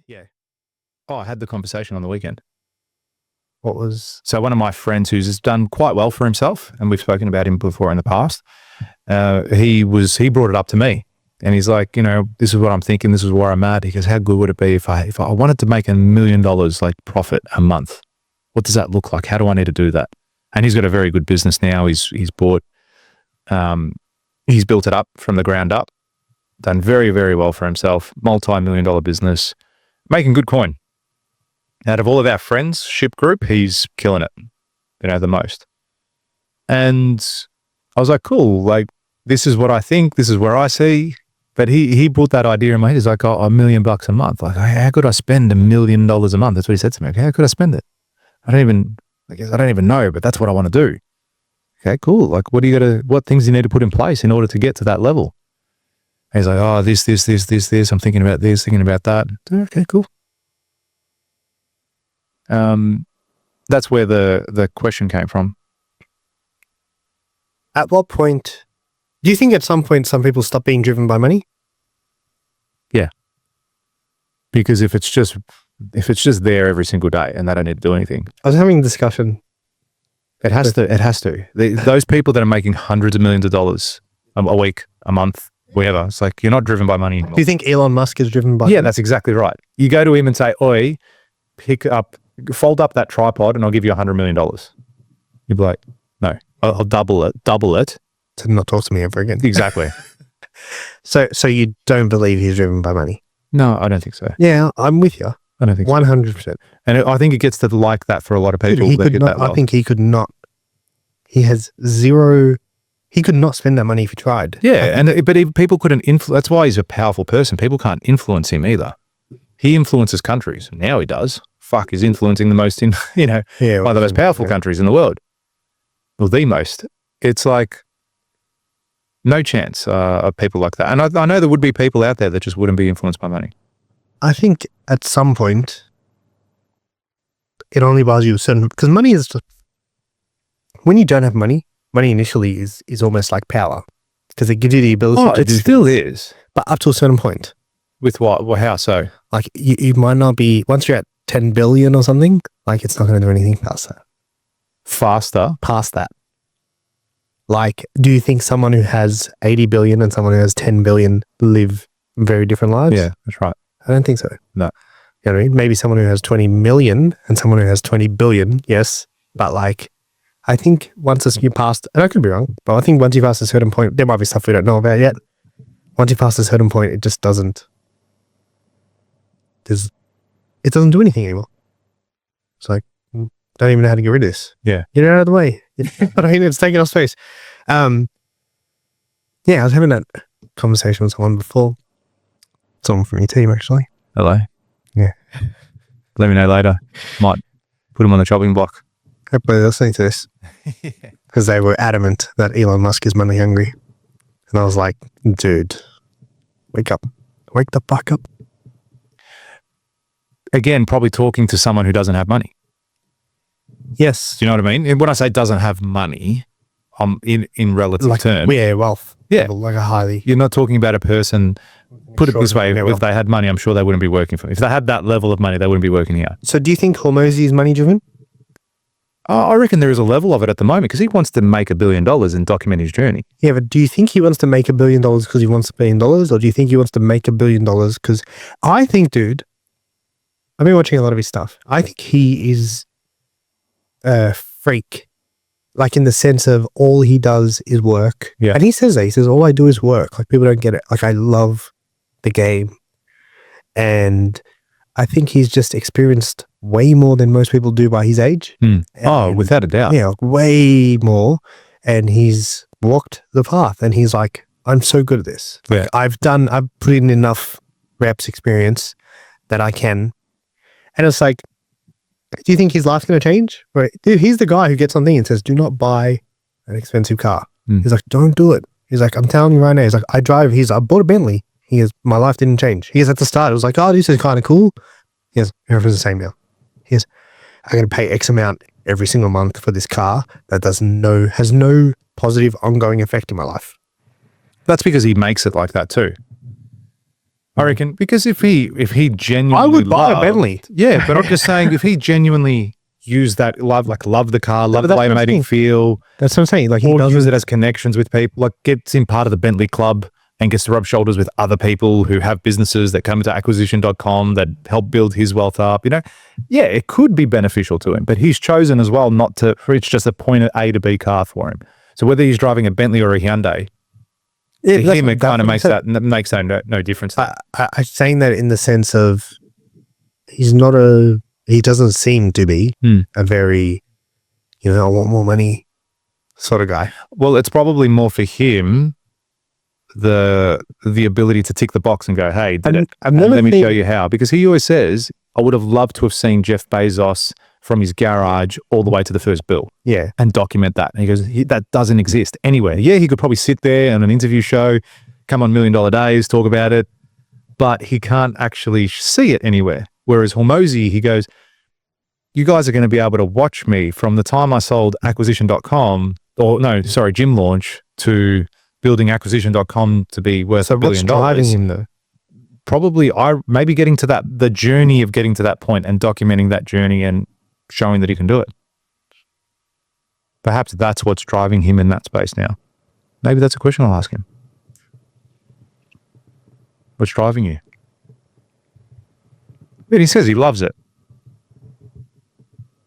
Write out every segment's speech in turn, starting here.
Yeah. Oh, I had the conversation on the weekend. What was? So one of my friends who's done quite well for himself, and we've spoken about him before in the past, he brought it up to me, and he's like, this is what I'm thinking. This is where I'm at. He goes, how good would it be if I wanted to make $1 million like profit a month? What does that look like? How do I need to do that? And he's got a very good business now. He's built it up from the ground up, done very, very well for himself, multi-million-dollar business, making good coin. Out of all of our friends, Ship Group, he's killing it, the most. And I was like, cool, like, this is what I think, this is where I see. But he brought that idea in my head. He's like, $1 million a month. Like, how could I spend $1 million a month? That's what he said to me. Okay, how could I spend it? I don't even know, but that's what I want to do. Okay, cool. Like, what things do you need to put in place in order to get to that level? And he's like, this. I'm thinking about this, thinking about that. Okay, cool. That's where the question came from. At what point, do you think at some point some people stop being driven by money? Yeah. Because if it's just there every single day and they don't need to do anything. I was having a discussion. It has to. Those people that are making hundreds of millions of dollars a week, a month, whatever, it's like, you're not driven by money anymore. Do you think Elon Musk is driven by money? That's exactly right. You go to him and say, oi, fold up that tripod and I'll give you $100 million. You'd be like, no, I'll double it. To not talk to me ever again. Exactly. So you don't believe he's driven by money? No, I don't think so. Yeah, I'm with you. I don't think 100%. And I think it gets to like that for a lot of people. I think he could not. He has zero. He could not spend that money if he tried. Yeah, but people couldn't influence. That's why he's a powerful person. People can't influence him either. He influences countries. Now he does. He's influencing the most in, one of the most powerful countries in the world. Well, the most. It's like no chance of people like that. And I know there would be people out there that just wouldn't be influenced by money. I think at some point, it only buys you because money is just, when you don't have money initially is almost like power because it gives you the ability to do still is. But up to a certain point. With what? Well, how so? Like you might not be, once you're at 10 billion or something, like it's not going to do anything past that. Past that. Like, do you think someone who has 80 billion and someone who has 10 billion live very different lives? Yeah, that's right. I don't think so. No. You know what I mean? Maybe someone who has 20 million and someone who has 20 billion, yes. But like, I think once you passed, and I could be wrong, but I think once you pass a certain point, there might be stuff we don't know about yet. Once you pass a certain point, it just doesn't, it doesn't do anything anymore. It's like, don't even know how to get rid of this. Yeah. Get it out of the way. I mean, it's taking up space. Yeah, I was having that conversation with someone before. Someone from your team, actually. Hello. Yeah. Let me know later. Might put them on the chopping block. Hopefully they're listening to this. Because they were adamant that Elon Musk is money hungry. And I was like, dude, wake up. Wake the fuck up. Again, probably talking to someone who doesn't have money. Yes. Do you know what I mean? And when I say doesn't have money, in relative terms. Yeah, wealth. Yeah. Like a highly. You're not talking about a person, put it this way, if they had money, I'm sure they wouldn't be working for. If they had that level of money, they wouldn't be working here. So do you think Hormozi is money driven? I reckon there is a level of it at the moment because he wants to make $1 billion and document his journey. Yeah, but do you think he wants to make $1 billion because he wants $1 billion, or do you think he wants to make $1 billion because I think, dude, I've been watching a lot of his stuff. I think he is a freak, like in the sense of all he does is work. Yeah. And he says that. He says, all I do is work. Like people don't get it. Like I love the game. And I think he's just experienced way more than most people do by his age. Oh, without a doubt. Yeah, way more. And he's walked the path and he's like, I'm so good at this. Like, I've put in enough reps experience that I can. And it's like, do you think his life's going to change? Right. Dude, he's the guy who gets on thing and says, do not buy an expensive car. He's like, don't do it. He's like, I'm telling you right now. He's like, I bought a Bentley. He goes, my life didn't change. He goes, at the start, it was like, oh, this is kind of cool. He goes, everything's the same now. He goes, I'm going to pay X amount every single month for this car that has no positive ongoing effect in my life. That's because he makes it like that too. I reckon because if he genuinely I would buy a loved- Bentley. Yeah, but I'm just saying if he genuinely used that love the car, love the that's way it what I'm made him saying. feel, That's what I'm saying. Like he or use doesn't. it as connections with people, like gets in part of the Bentley club and gets to rub shoulders with other people who have businesses that come into acquisition.com that help build his wealth up, yeah, it could be beneficial to him, but he's chosen as well not to, for it's just a point of A to B car for him. So whether he's driving a Bentley or a Hyundai, Yeah, to that's him, what- it kind of that's makes what that makes no difference. I'm saying that in the sense of he doesn't seem to be Hmm. a very, I want more money sort of guy. Well, it's probably more for him the ability to tick the box and go, hey, did it? I've And never let me seen- show you how. Because he always says, I would have loved to have seen Jeff Bezos from his garage all the way to the first bill Yeah. and document that. And he goes, that doesn't exist anywhere. Yeah, he could probably sit there on an interview show, come on $1 Million Days, talk about it, but he can't actually see it anywhere. Whereas Hormozi, he goes, you guys are going to be able to watch me from the time I sold acquisition.com, Gym Launch, to building acquisition.com to be worth So $1 what's billion. driving him though? Probably maybe getting to the journey of getting to that point and documenting that journey and showing that he can do it. Perhaps that's what's driving him in that space now. Maybe that's a question I'll ask him. What's driving you? But he says he loves it.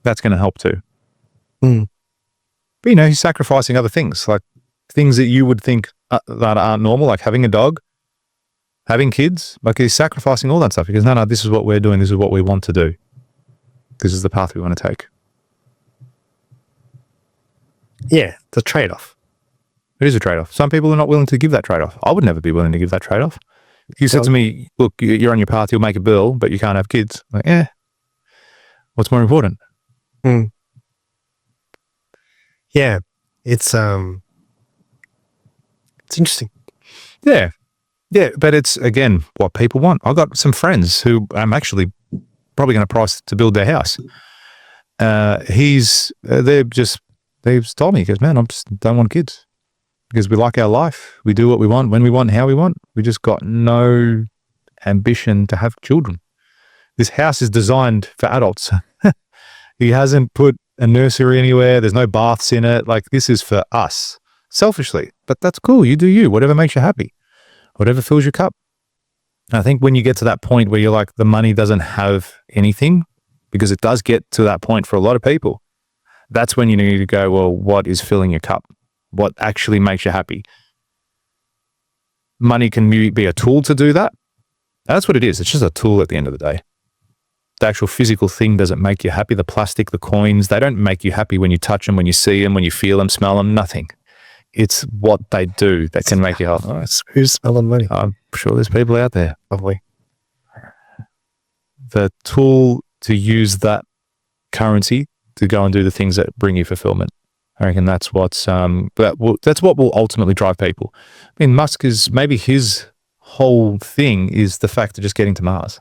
That's going to help too. Hmm. But he's sacrificing other things, like things that you would think that aren't normal, like having a dog, having kids. Like he's sacrificing all that stuff because no, this is what we're doing. This is what we want to do. This is the path we want to take. Yeah, it's a trade-off. It is a trade-off. Some people are not willing to give that trade-off. I would never be willing to give that trade-off. If you said to me, look, you're on your path, you'll make a bill, but you can't have kids. I'm like, what's more important? Yeah, it's interesting. Yeah. Yeah, but it's, again, what people want. I've got some friends who I'm actually probably going to price to build their house. They've told me, he goes, man, I just don't want kids because we like our life. We do what we want, when we want, how we want. We just got no ambition to have children. This house is designed for adults. He hasn't put a nursery anywhere. There's no baths in it. Like, this is for us selfishly, but that's cool. You do you, whatever makes you happy, whatever fills your cup. I think when you get to that point where you're like, the money doesn't have anything, because it does get to that point for a lot of people, that's when you need to go, well, what is filling your cup? What actually makes you happy? Money can be a tool to do that. That's what it is. It's just a tool at the end of the day. The actual physical thing doesn't make you happy. The plastic, the coins, they don't make you happy when you touch them, when you see them, when you feel them, smell them, nothing. It's what they do that can make you happy. Oh, Who's smelling money? I'm sure there's people out there. Probably. The tool to use that currency to go and do the things that bring you fulfillment. I reckon that's what's that's what will ultimately drive people. I mean, Musk is, maybe his whole thing is the fact of just getting to Mars.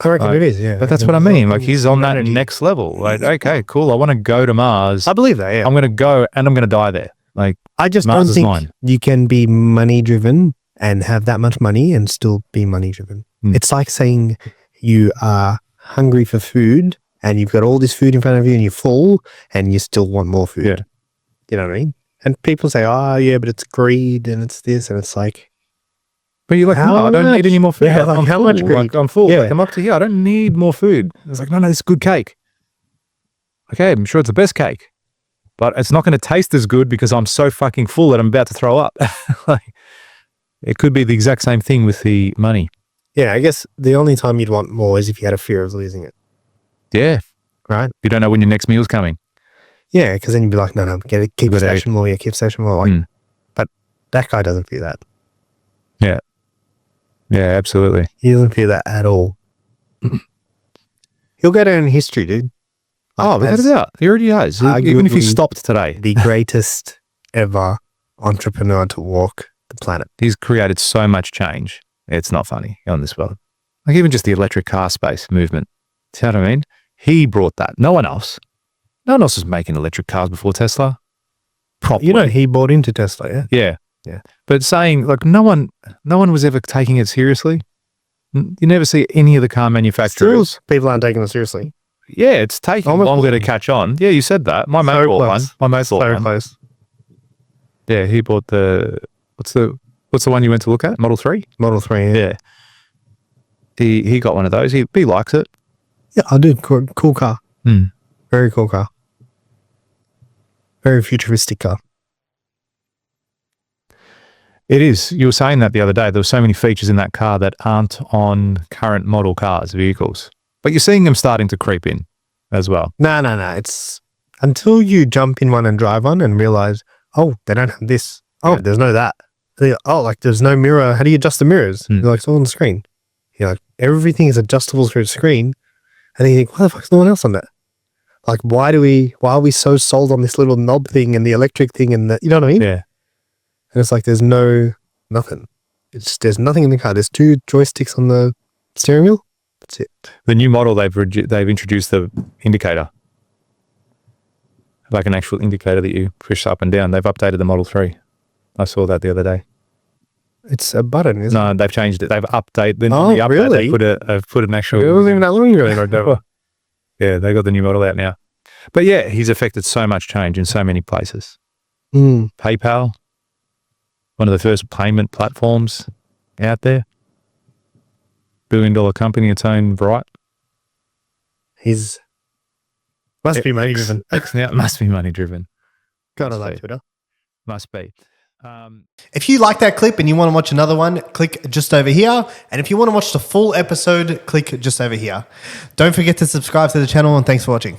I reckon it is, yeah. But that's what I mean. Like, he's on that next level. Like, okay, cool. I want to go to Mars. I believe that, yeah. I'm going to go and I'm going to die there. Like, I just Mars don't is think mine. you can be money driven and have that much money and still be money driven. It's like saying you are hungry for food and you've got all this food in front of you and you're full and you still want more food. Yeah. You know what I mean? And people say, oh, yeah, but it's greed and it's this. And it's like, but you're like, How no, I don't much? need any more food. Yeah, like, I'm how full. much greed? Like, I'm full. Yeah. Like, I'm up to here. I don't need more food. It's like, no, it's good cake. Okay, I'm sure it's the best cake, but it's not going to taste as good because I'm so fucking full that I'm about to throw up. Like, it could be the exact same thing with the money. yeah, I guess the only time you'd want more is if you had a fear of losing it. Yeah. Right. You don't know when your next meal's coming. Yeah, because then you'd be like, no, get it, keep Good stashing more, yeah, keep stashing more. Like, Mm. But that guy doesn't feel that. Yeah, absolutely. He doesn't feel that at all. He'll go down in history, dude. Oh, without a as doubt. He already has. Even if he arguably stopped today, the greatest ever entrepreneur to walk the planet. he's created so much change. It's not funny on this world. Like, even just the electric car space movement. See what I mean? He brought that. No one else. No one else was making electric cars before Tesla. Properly. You know, he bought into Tesla, yeah? Yeah. Yeah. But saying, like, no one was ever taking it seriously. You never see any of the car Still, manufacturers. people aren't taking it seriously. Yeah, it's taking Almost- longer to catch on. Yeah, you said that. My mate So bought one. close. My mate bought So one. close. Yeah, he bought the what's the one you went to look at? Model 3? Model 3. Yeah. He got one of those. He likes it. Yeah, I did. Cool car. Hmm. Very cool car. Very futuristic car. It is. You were saying that the other day. There were so many features in that car that aren't on current model cars, vehicles. But you're seeing them starting to creep in as well. No. It's until you jump in one and drive one and realize, oh, they don't have this. Oh, Yeah. there's no that. Oh, like there's no mirror. How do you adjust the mirrors? Hmm. You're like, it's all on the screen. You're like, everything is adjustable through the screen. And then you think, why the fuck's no one else on that? Like, why are we so sold on this little knob thing and the electric thing and the, you know what I mean? Yeah. And it's like, there's nothing. There's nothing in the car. There's 2 joysticks on the steering wheel. That's it. The new model, they've introduced the indicator. Like an actual indicator that you push up and down. They've updated the Model 3. I saw that the other day. It's a button, isn't it? No, they've changed it. They've updated the Oh, update. really? They've put an actual. It wasn't even that long ago. Yeah, they got the new model out now. But yeah, he's affected so much change in so many places. Mm. PayPal, one of the first payment platforms out there. $1 billion company, its own right. He's must be money driven. Now it must be money driven. God, I like Twitter. Must be. If you like that clip and you want to watch another one, click just over here. And if you want to watch the full episode, click just over here. Don't forget to subscribe to the channel, and thanks for watching.